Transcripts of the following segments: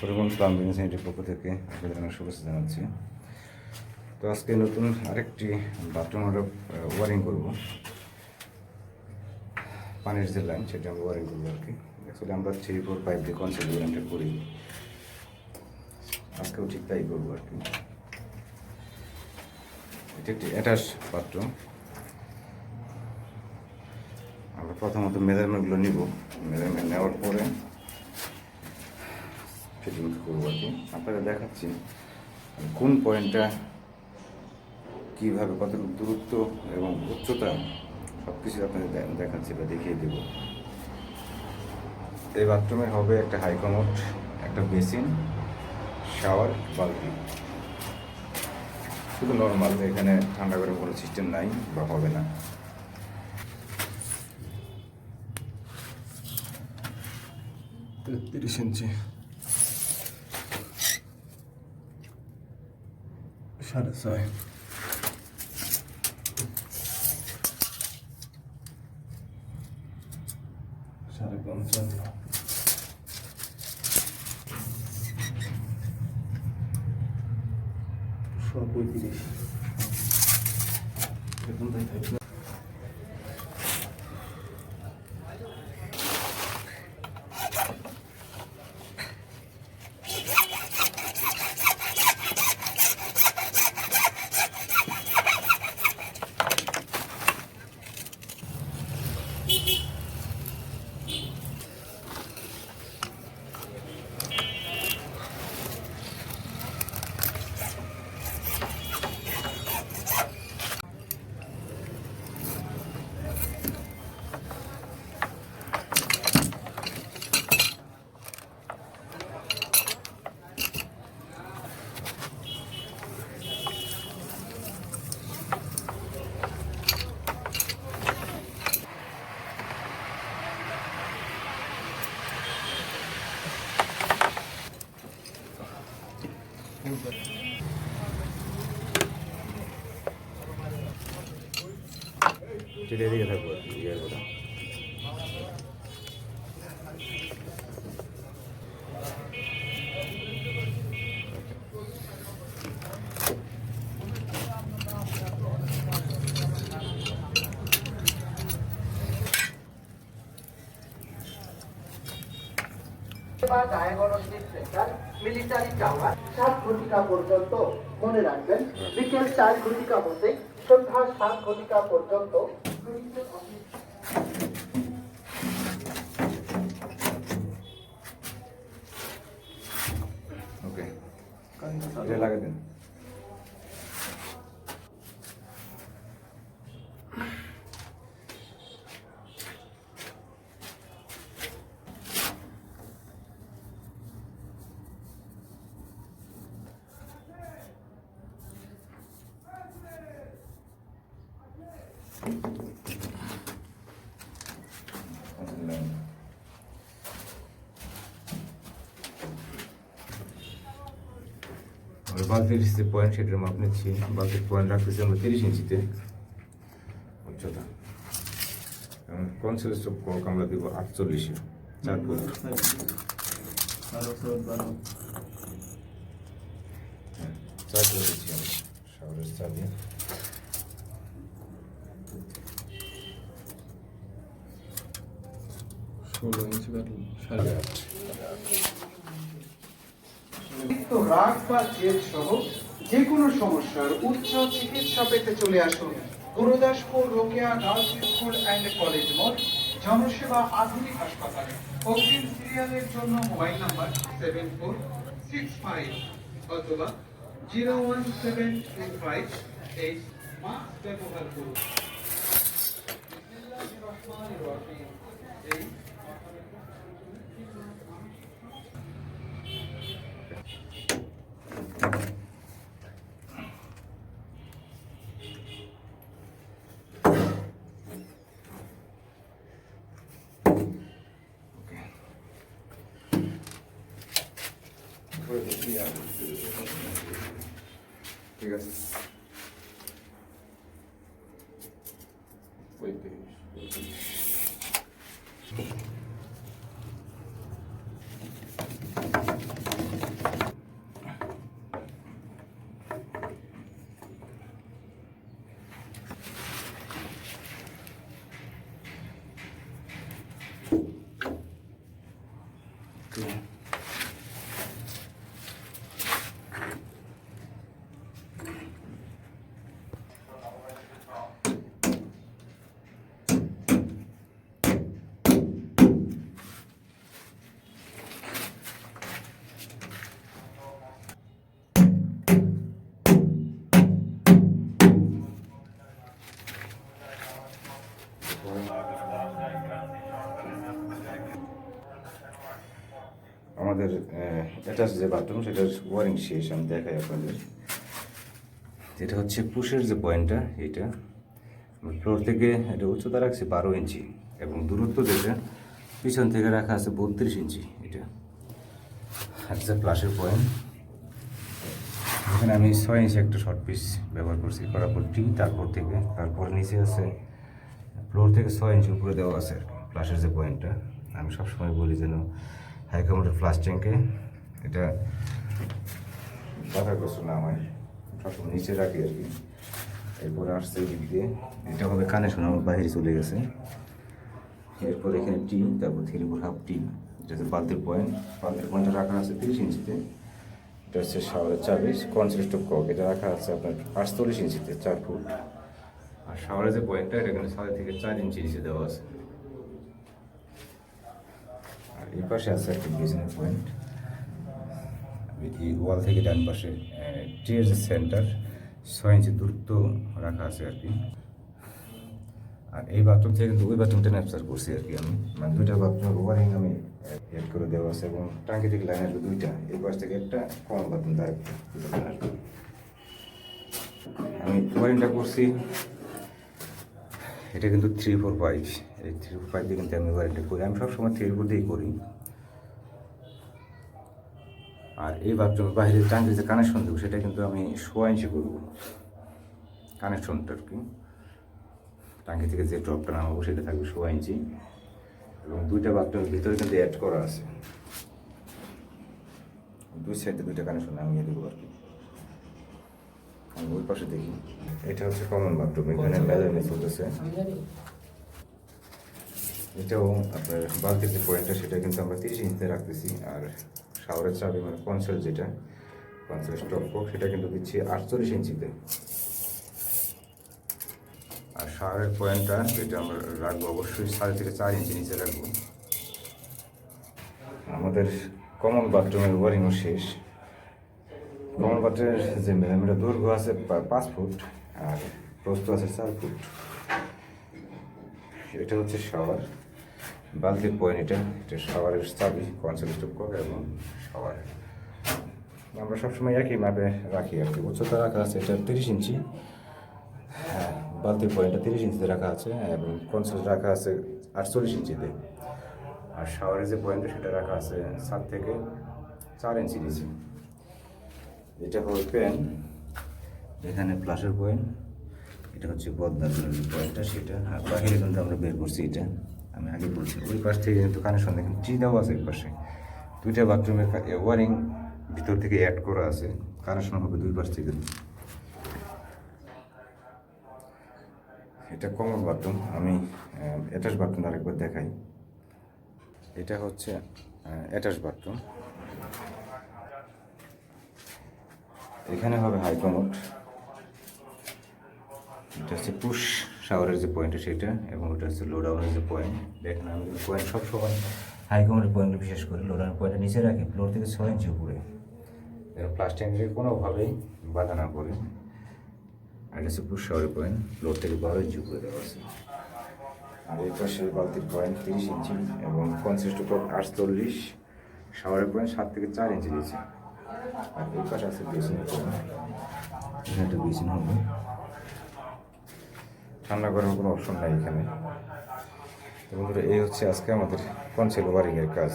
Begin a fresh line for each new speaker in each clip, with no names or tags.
Parimal plumbing সেন্টারের পক্ষ থেকে আপনাদের আমি শুভেচ্ছা জানাচ্ছি। তো আজকে নতুন আরেকটি বাথরুম আমরা ওয়ারিং করব, পানির যে লাইন সেটা আমরা ওয়ারিং করবো আর কি। অ্যাকচুয়ালি আমরা 3-4 পাইপ দিয়ে কনসেপ্ট ওয়ারিংটা করি, আজকেও ঠিক তাই করবো আর কি। এটা একটি অ্যাটাচ বাথরুম। আমরা প্রথমত মেজারমেন্টগুলো নিব, মেজারমেন্ট নেওয়ার পরে ফিটিং করবো আর কি। আপনাদের দেখাচ্ছি কোন পয়েন্টটা কীভাবে, কতটুকু দূরত্ব এবং উচ্চতা সব কিছু আপনাদের দেখাচ্ছি বা দেখিয়ে দেব। এই বাথরুমে হবে একটা হাই কমোড, একটা বেসিন, শাওয়ার, বালতি। শুধু নর্মাল, এখানে ঠান্ডা গরম কোনো সিস্টেম নাই বা হবে না। 30 ইঞ্চি, 6.5, 55, 35। এখন তাই থাকবে। সেটা এদিকে থাকবো আর কি, ইয়ে করে।
মিলিটারি টাওয়ার 7 ঘটিকা পর্যন্ত মনে রাখবেন। বিকেল 4 ঘটিকা হতে সন্ধ্যা 7 ঘটিকা পর্যন্ত
ওকে, এটা লাগিয়ে দিন। বালতির যে পয়েন্ট সেটার মাপ নিচ্ছি। বালতির পয়েন্ট রাখতেছি আমরা 30 ইঞ্চিতে উচ্চতা। কনসেল স্টপ কক আমরা দিব 48, 4 ফুট। চার ফুট দিচ্ছি আমি শাওয়ারের চালিয়ে।
রাগ বা জেদ সহ যে কোনো সমস্যার উচ্চ চিকিৎসা পেতে চলে আসুন Gurudaspur Rokeya girls school and college মোড়, জনসেবা আধুনিক হাসপাতালে। অগ্রিম সিরিয়ালের জন্য মোবাইল নাম্বার 7465 অথবা 01725 এই মাস্ক ব্যবহার করুন।
ঠিক আছে, আমাদের অ্যাটাচ যে বাথরুম সেটার ওয়ারিং শেষ, আমি দেখাই আপনাদের। এটা হচ্ছে পুশের যে পয়েন্টটা, এটা ফ্লোর থেকে এটা উচ্চতা রাখছে 12 ইঞ্চি এবং দূরত্ব যেটা পিছন থেকে রাখা আছে 32 ইঞ্চি। এটা হচ্ছে প্লাসের পয়েন্ট। এখানে আমি 6 ইঞ্চি একটা শর্ট পিস ব্যবহার করছি, করার পর টি, তারপর নিচে আছে ফ্লোর থেকে 6 ইঞ্চি উপরে দেওয়া আছে প্লাসের যে পয়েন্টটা। আমি সবসময় বলি যেন হাই কমোডের ফ্লাশ ট্যাঙ্কে এটা বাধা করছো না হয়, সবসময় নিচে রাখি আর কি। এরপরে আসছে এই দিক দিয়ে, এটা হবে কানেকশন আমার বাইরে চলে গেছে। এরপর এখানে টি, তারপর 3/2 টি, এটা হচ্ছে বালতির পয়েন্টটা রাখা আছে 30 ইঞ্চিতে। এটা হচ্ছে শাওয়ারের চাবি, কনসেপ্ট অফ কক, এটা রাখা আছে আপনার 48 ইঞ্চিতে, 4 ফুট। আর শাওয়ারের যে পয়েন্টটা এটা এখানে 6 থেকে 4 ইঞ্চি নিচে দেওয়া আছে। আর এই পাশে আছে একটা বিজনেস পয়েন্ট, এই ওয়াল থেকে ডান পাশে টিয়ের যে সেন্টার 6 ইঞ্চি দূরত্ব রাখা আছে আর কি। আর এই বাথরুম থেকে কিন্তু ওই বাথরুমটা ন্যাপচার করছি আর কি আমি, মানে দুইটা বাথরুমের ওয়ারিং আমি এড করে দেওয়া আছে এবং টাঙ্কি থেকে লাইন আসবে দুইটা, এই পাশ থেকে একটা, কমন বাথরুম তার আসবে। আমি ওয়ারিংটা করছি, এটা কিন্তু 3-4-5, এই 3-4-5 দিয়ে কিন্তু আমি ওয়ারিংটা করি, আমি সবসময় 3-4 দিয়েই করি। আর এই বাথরুমের বাইরে টাঙ্কির যে কানেকশন দেবো সেটা কিন্তু আমি 6 ইঞ্চি করবো কানেকশনটা আর কি। টাঙ্কি থেকে যে ড্রপটা নামাবো সেটা থাকবে 6 ইঞ্চি এবং দুইটা বাথরুমের ভিতরে কিন্তু অ্যাড করা আছে, দুই সাইডে দুইটা কানেকশন নামিয়ে দেবো আর কি। আমি ওই পাশে দেখি, এটা হচ্ছে কমন বাথরুম, এখানে মেজারমেন্ট চলতেছে। এটাও আপনার বালতির যে পয়েন্টটা সেটা কিন্তু আমরা 30 ইঞ্চিতে রাখতেছি। আর শাওয়ারের চাবি মানে কনসেল যেটা কনসেল স্টপ কক সেটা কিন্তু দিচ্ছি 48 ইঞ্চিতে। আর শাওয়ারের পয়েন্টটা যেটা আমরা রাখবো অবশ্যই 3.5 থেকে 4 ইঞ্চি নিচে রাখবো। আমাদের কমন বাথরুমের ওয়ারিংও শেষ। কমন বাথরুমের যে মেজারমেন্টের দৈর্ঘ্য আছে 5 ফুট আর প্রস্থ আছে 4 ফুট। এটা হচ্ছে শাওয়ার, বালতির পয়েন্ট, এটা শাওয়ারের চাবি, কনসেল স্টপ কক এবং শাওয়ার আমরা সবসময় একই মাপে রাখি আর কি। উচ্চতা রাখা আছে এটা 30 ইঞ্চি, হ্যাঁ বালতির পয়েন্টটা 30 ইঞ্চিতে রাখা আছে এবং কনসেল রাখা আছে 48 ইঞ্চিতে। আর শাওয়ারের যে পয়েন্টটা সেটা রাখা আছে 7 থেকে 4 ইঞ্চি নিচে। এটা হল প্যান, এখানে প্লাসের পয়েন্ট, এটা হচ্ছে পদ্মার পয়েন্টটা সেটা। আর বাহিরে কিন্তু আমরা বের করছি, এটা আমি আগে বলছি। ওই পাশ থেকে কিন্তু কানেকশন দেখেন টি দেওয়া আছে, ওই পাশে দুইটা বাথরুমের ওয়ারিং ভিতর থেকে অ্যাড করা আছে, কানেকশন হবে দুই পাশ থেকে। এটা কমন বাথরুম, আমি অ্যাটাচ বাথরুম আরেকবার দেখাই। এটা হচ্ছে অ্যাটাচ বাথরুম, এখানে হবে হাই কমোড, এটা হচ্ছে পুশ শাওয়ারের যে পয়েন্টটা সেটা এবং ওটা হচ্ছে লো ডাউনের যে পয়েন্ট। দেখেন আমি পয়েন্ট সবসময় হাই কমোডের পয়েন্টে বিশেষ করে লো ডাউনের পয়েন্টটা নিচে রাখি ফ্লোর থেকে 6 ইঞ্চি উপরে, এবং প্লাস্টিকের কোনোভাবেই বাধা না করে। আর এটা হচ্ছে পুশ শাওয়ারের পয়েন্ট, ফ্লোর থেকে 12 ইঞ্চি উপরে দেওয়া আছে। আর এই পাশে বালতির পয়েন্ট 30 ইঞ্চি এবং কনসিস্ট অফ 48, শাওয়ারের পয়েন্ট 7 থেকে 4 ইঞ্চি দিয়েছে। আর এই পাশে আছে বেসিনের পয়েন্ট, এখানে একটা বেসিন হবে, ঠান্ডা করার কোনো অপশন নাই এখানে। তো বন্ধুরা এই হচ্ছে আজকে আমাদের কনসেল ওয়ারিংয়ের কাজ।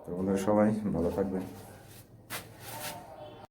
তো বন্ধুরা সবাই ভালো থাকবেন।